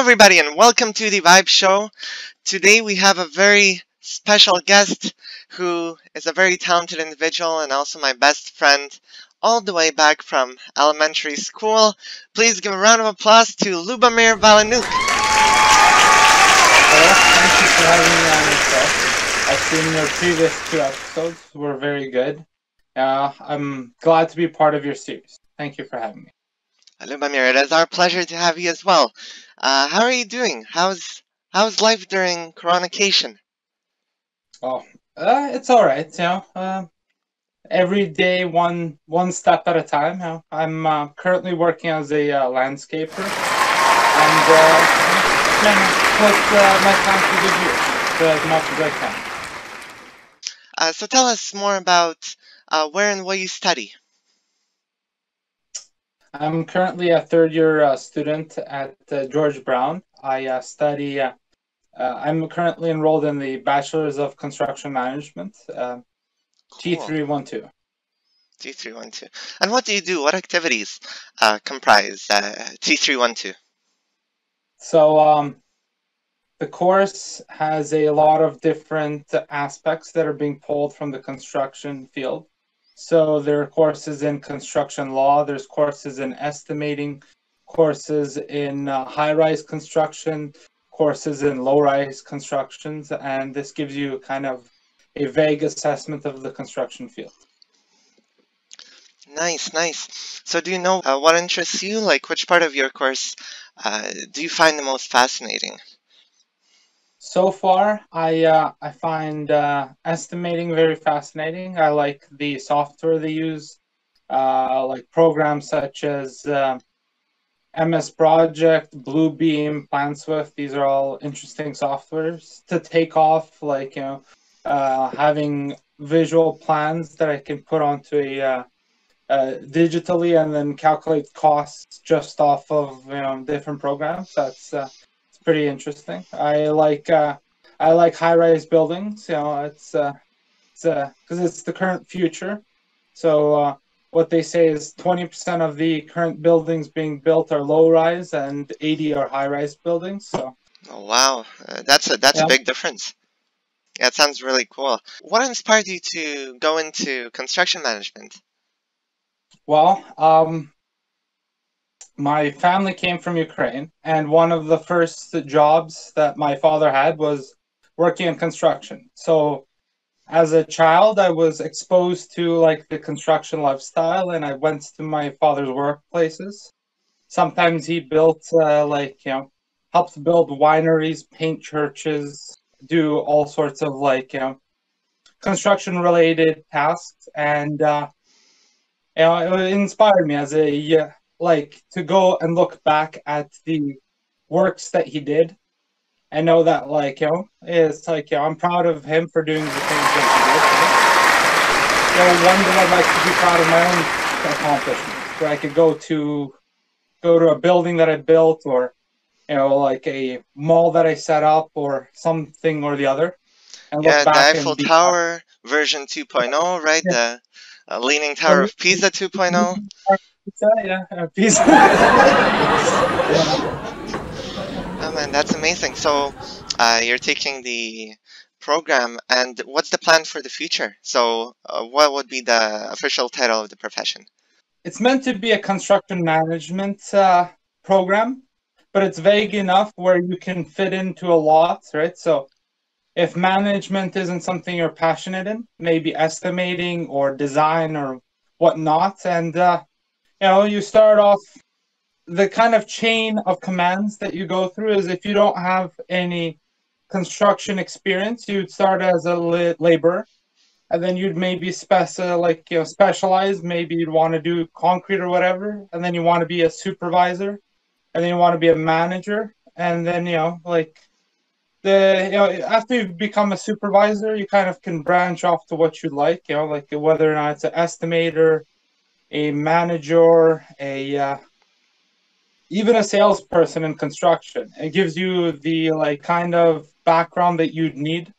everybody, and welcome to the Vibe Show. Today we have a very special guest who is a very talented individual and also my best friend all the way back from elementary school. Please give a round of applause to Lyubomyr Valenyuk. Well, thank you for having me on the show. I've seen your previous two episodes were very good. I'm glad to be part of your series. Thank you for having me. Lyubomyr, it is our pleasure to have you as well. How are you doing? How's life during Coronacation? Oh, it's all right. Every day one step at a time. I'm currently working as a landscaper, and trying to put my time to good use as much as I can. So tell us more about where and what you study. I'm currently a third-year student at George Brown. I study. I'm currently enrolled in the Bachelor's of Construction Management, Cool. T312. T312. And what do you do? What activities comprise T312? So the course has a lot of different aspects that are being pulled from the construction field. So there are courses in construction law, there's courses in estimating, courses in high-rise construction, courses in low-rise constructions, and this gives you kind of a vague assessment of the construction field. Nice, nice. So do you know what interests you? Like, which part of your course do you find the most fascinating? So far, I find estimating very fascinating. I like the software they use, like programs such as MS Project, Bluebeam, PlanSwift. These are all interesting softwares to take off, like having visual plans that I can put onto a digitally and then calculate costs just off of different programs. That's pretty interesting. I like high-rise buildings. It's because it's the current future. So what they say is 20% of the current buildings being built are low-rise and 80 are high-rise buildings. So. Oh wow, that's a big difference. Yeah, it sounds really cool. What inspired you to go into construction management? Well, my family came from Ukraine, and one of the first jobs that my father had was working in construction. So as a child, I was exposed to like the construction lifestyle, and I went to my father's workplaces. Sometimes he built helped build wineries, paint churches, do all sorts of construction related tasks, and it inspired me as a to go and look back at the works that he did and know that it's I'm proud of him for doing the things that he did. One day I'd like to be proud of my own accomplishments, where I could go to a building that I built, or like a mall that I set up, or something or the other, and look back the Eiffel Tower version 2.0, right? Yeah. The Leaning Tower of Pisa 2.0. Pisa. Oh man, that's amazing. So you're taking the program, and what's the plan for the future? So what would be the official title of the profession? It's meant to be a construction management program, but it's vague enough where you can fit into a lot, right? So if management isn't something you're passionate in, maybe estimating or design or whatnot, and you start off, the kind of chain of commands that you go through is, if you don't have any construction experience, you'd start as a laborer, and then you'd maybe specialize. Maybe you'd want to do concrete or whatever, and then you want to be a supervisor, and then you want to be a manager, and then after you become a supervisor, you kind of can branch off to what you like, whether or not it's an estimator, a manager, even a salesperson in construction. It gives you the kind of background that you'd need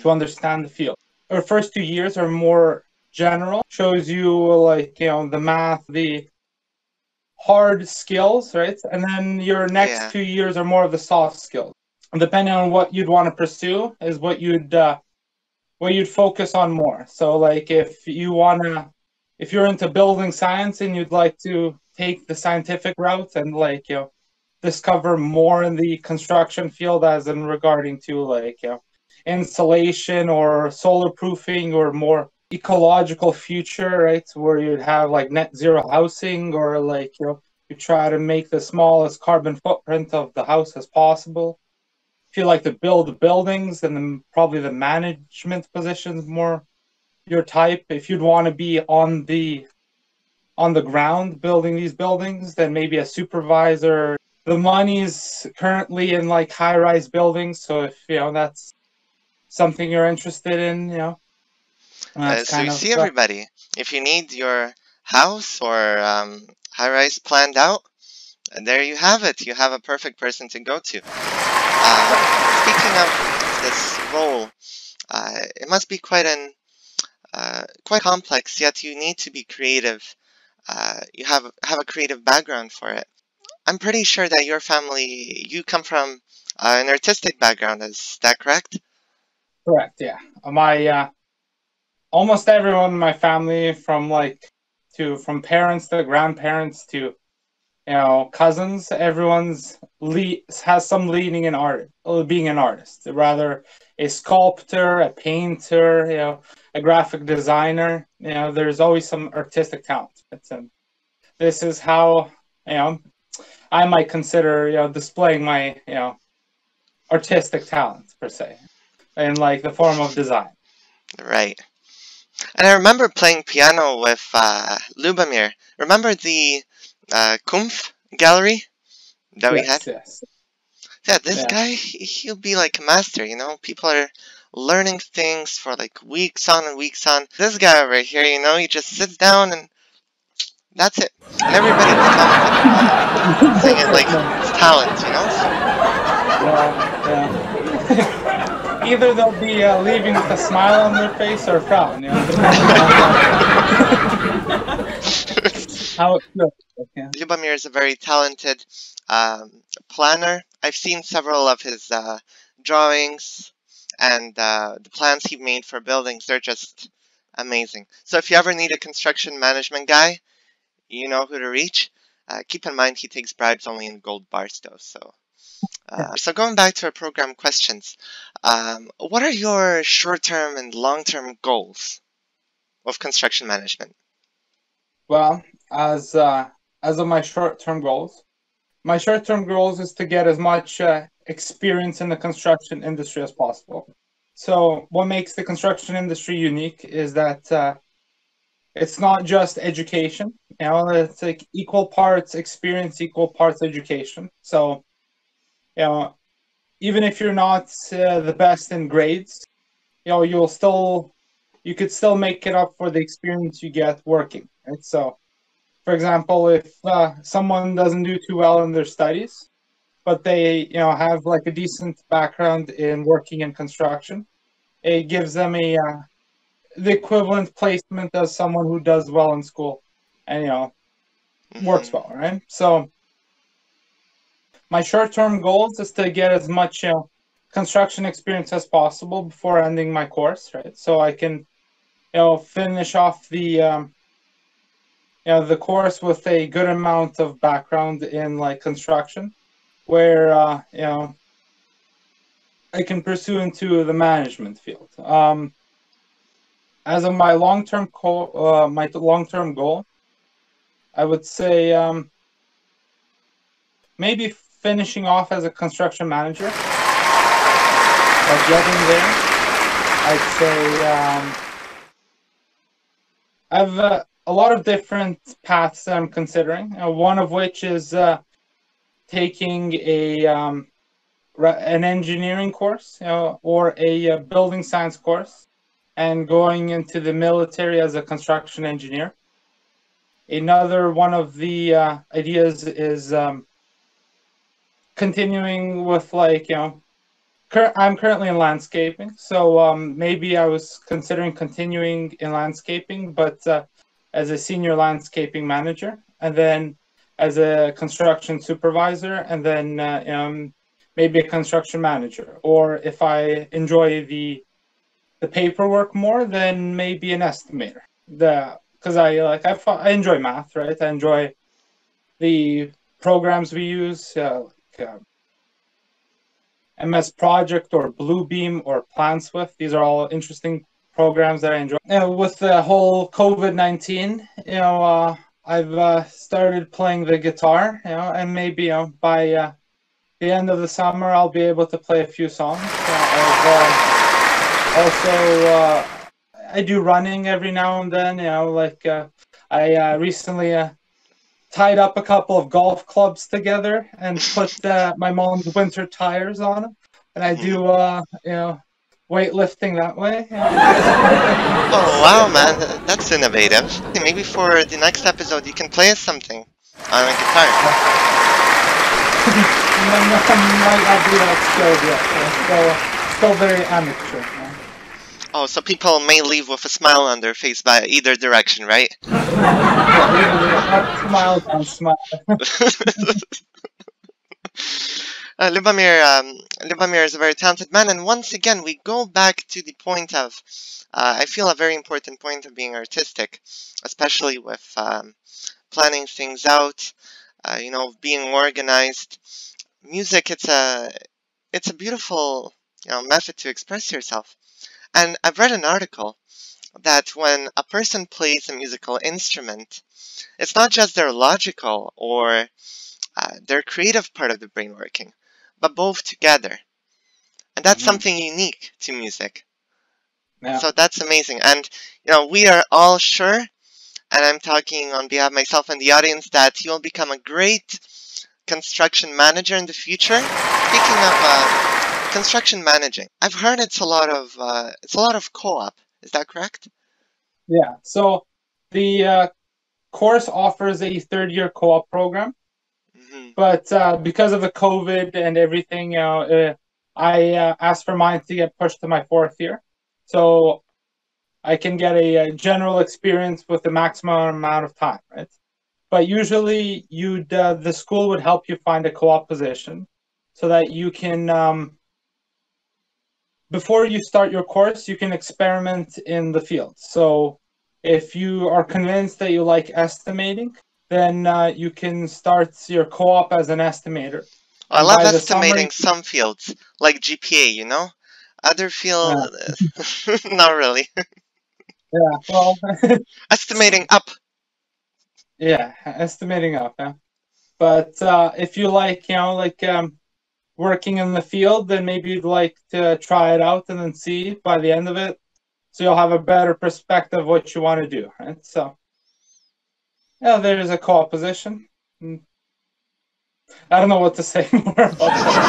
to understand the field. Our first 2 years are more general, shows you the math, the hard skills, right? And then your next 2 years are more of the soft skills. And depending on what you'd want to pursue is what you'd focus on more. So like if you're into building science and you'd like to take the scientific route and like, discover more in the construction field as in regarding to like, insulation or solar proofing or more ecological future, right? Where you'd have like net zero housing or like, you try to make the smallest carbon footprint of the house as possible. If you like to build buildings, then probably the management positions more your type. If you'd want to be on the ground building these buildings, then maybe a supervisor. The money's currently in like high-rise buildings, so if that's something you're interested in, that's So you see, everybody, if you need your house or high-rise planned out, there you have it. You have a perfect person to go to. Speaking of this role, it must be quite complex, yet you need to be creative. You have a creative background for it. I'm pretty sure that your family, you come from an artistic background. Is that correct? Correct, yeah. My almost everyone in my family, from parents to grandparents to cousins, everyone's has some leaning in art, being an artist, rather a sculptor, a painter, a graphic designer. There's always some artistic talent. This is how I might consider displaying my artistic talent per se, in like the form of design. Right. And I remember playing piano with Lyubomyr. Remember the Kumpf gallery that we had? Yes. Yeah, this guy, he'll be like a master, People are learning things for like weeks on and weeks on. This guy over here, he just sits down and that's it. And everybody will comment saying it like it's talent, Yeah. Either they'll be leaving with a smile on their face or a frown, depending on how it feels. Okay. Lyubomyr is a very talented planner. I've seen several of his drawings, and the plans he made for buildings, they're just amazing. So if you ever need a construction management guy, you know who to reach. Keep in mind he takes bribes only in gold bars though. So going back to our program questions, what are your short-term and long-term goals of construction management? Well, as of my short-term goals is to get as much experience in the construction industry as possible. So what makes the construction industry unique is that it's not just education. It's like equal parts experience, equal parts education. So, even if you're not the best in grades, you could still make it up for the experience you get working. Right? So, for example, if someone doesn't do too well in their studies, but they have like a decent background in working in construction, it gives them the equivalent placement as someone who does well in school and works well, right? So my short-term goals is to get as much construction experience as possible before ending my course, right? So I can finish off the course with a good amount of background in like construction, where I can pursue into the management field. As of my long-term goal, I would say maybe finishing off as a construction manager. By getting there, I'd say I have a lot of different paths that I'm considering. One of which is taking an engineering course, or a building science course, and going into the military as a construction engineer. Another one of the ideas is continuing with like, I'm currently in landscaping, so maybe I was considering continuing in landscaping, but as a senior landscaping manager, and then as a construction supervisor, and then maybe a construction manager. Or if I enjoy the paperwork more, then maybe an estimator. Because I enjoy math, right? I enjoy the programs we use, MS Project or Bluebeam or PlanSwift. These are all interesting programs that I enjoy. With the whole COVID-19, I've started playing the guitar, and maybe by the end of the summer I'll be able to play a few songs. I do running every now and then. I recently tied up a couple of golf clubs together and put my mom's winter tires on them, and I do weightlifting that way. Oh wow, man, that's innovative. Maybe for the next episode you can play us something on a guitar. I'll do that still very amateur. Oh, so people may leave with a smile on their face by either direction, right? Smile down, smile. Lyubomyr is a very talented man, and once again we go back to the point of, I feel a very important point of being artistic, especially with planning things out, being organized. Music, it's a beautiful, method to express yourself. And I've read an article that when a person plays a musical instrument, it's not just their logical or their creative part of the brain working, but both together. And that's something unique to music. Yeah. So that's amazing. And, we are all sure, and I'm talking on behalf of myself and the audience, that you'll become a great construction manager in the future. Speaking of construction managing, I've heard it's a lot of co-op. Is that correct? Yeah. So the course offers a third-year co-op program, but because of the COVID and everything, I asked for mine to get pushed to my fourth year, so I can get a general experience with the maximum amount of time, right? But usually, the school would help you find a co-op position so that you can. Before you start your course, you can experiment in the field. So if you are convinced that you like estimating, then you can start your co-op as an estimator. I love estimating some fields, like GPA, Other fields, not really. Yeah, well... estimating up. Yeah, estimating up, yeah. But if you like, working in the field, then maybe you'd like to try it out and then see by the end of it. So you'll have a better perspective of what you want to do, right? So, yeah, there's a co-op position. I don't know what to say more about that.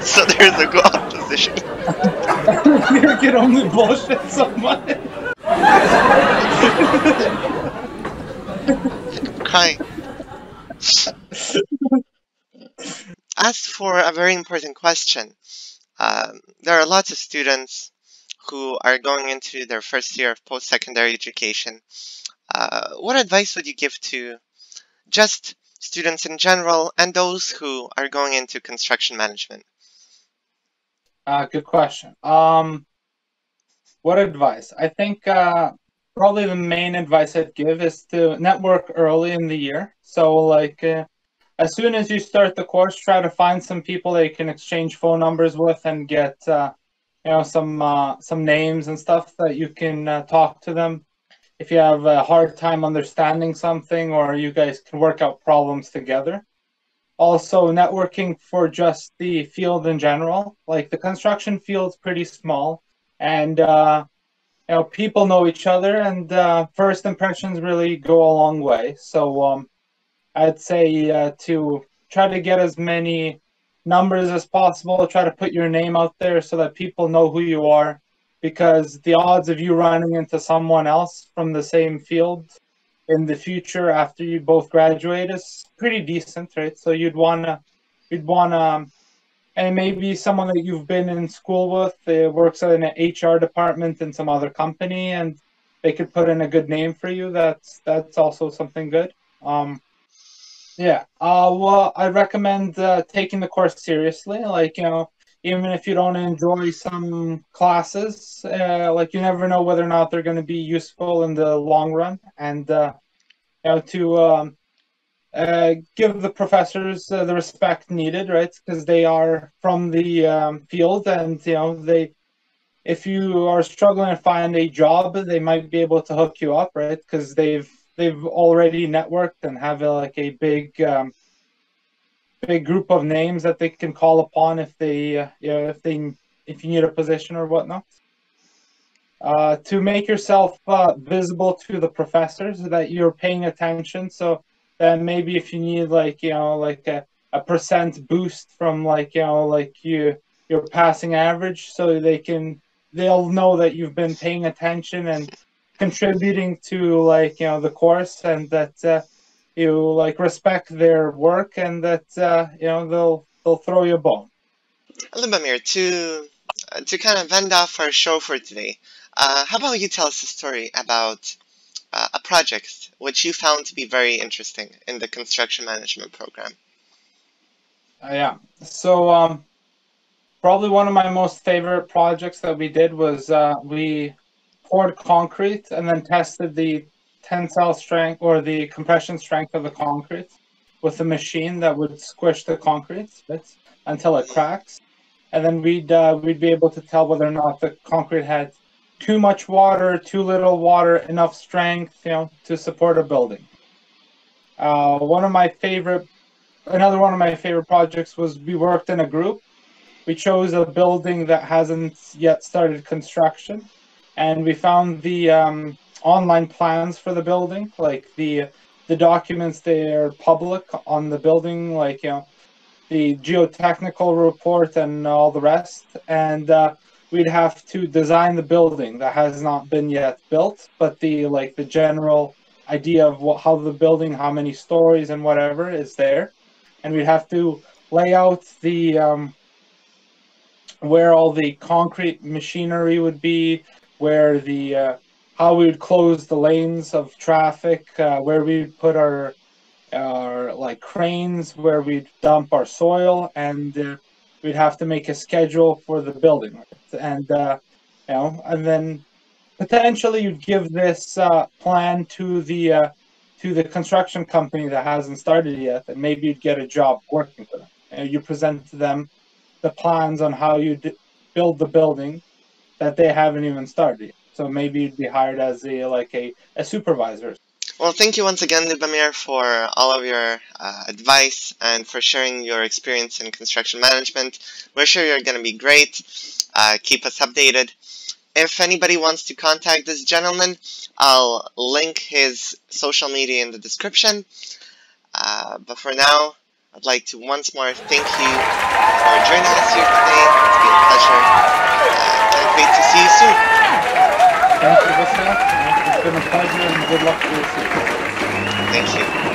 So there's a co-op position. You can only bullshit someone. Crying. As for a very important question, there are lots of students who are going into their first year of post-secondary education. What advice would you give to just students in general and those who are going into construction management? Good question. What advice? I think probably the main advice I'd give is to network early in the year. So as soon as you start the course, try to find some people that you can exchange phone numbers with and get some names and stuff that you can talk to them if you have a hard time understanding something, or you guys can work out problems together. Also, networking for just the field in general. Like, the construction field's pretty small, and people know each other, and first impressions really go a long way. So I'd say to try to get as many numbers as possible, try to put your name out there so that people know who you are, because the odds of you running into someone else from the same field in the future after you both graduate is pretty decent, right? So you'd wanna, and maybe someone that you've been in school with works in an HR department in some other company, and they could put in a good name for you, that's also something good. Yeah. Well, I recommend taking the course seriously. Like, even if you don't enjoy some classes, like you never know whether or not they're going to be useful in the long run, and to give the professors the respect needed, right? Because they are from the field, and they, if you are struggling to find a job, they might be able to hook you up, right? Because they've already networked and have like a big group of names that they can call upon if they if you need a position or whatnot. To make yourself visible to the professors that you're paying attention. So then maybe if you need like like a percent boost from like like your passing average, so they'll know that you've been paying attention and contributing to like the course, and that you like respect their work, and that they'll throw you a bone. Lyubomyr, to kind of end off our show for today, how about you tell us a story about a project which you found to be very interesting in the construction management program? Yeah. So probably one of my most favorite projects that we did was we poured concrete and then tested the tensile strength or the compression strength of the concrete with a machine that would squish the concrete, right, until it cracks. And then we'd be able to tell whether or not the concrete had too much water, too little water, enough strength, to support a building. Another one of my favorite projects was we worked in a group. We chose a building that hasn't yet started construction, and we found the online plans for the building, like the documents. They're public on the building, like the geotechnical report and all the rest. And we'd have to design the building that has not been yet built, but the general idea of how the building, how many stories and whatever is there. And we'd have to lay out the where all the concrete machinery would be, where the how we would close the lanes of traffic, where we'd put our like cranes, where we'd dump our soil, and we'd have to make a schedule for the building, right? And and then potentially you'd give this plan to the construction company that hasn't started yet, and maybe you'd get a job working for them. You present to them the plans on how you build the building that they haven't even started yet. So maybe you'd be hired as a supervisor. Well, thank you once again, Lyubomyr, for all of your advice and for sharing your experience in construction management. We're sure you're going to be great. Keep us updated. If anybody wants to contact this gentleman, I'll link his social media in the description. But for now, I'd like to once more thank you for joining us here today. It's been a pleasure. Can't wait to see you soon. Thank you, Vasil. It's been a pleasure, and good luck to you. Thank you.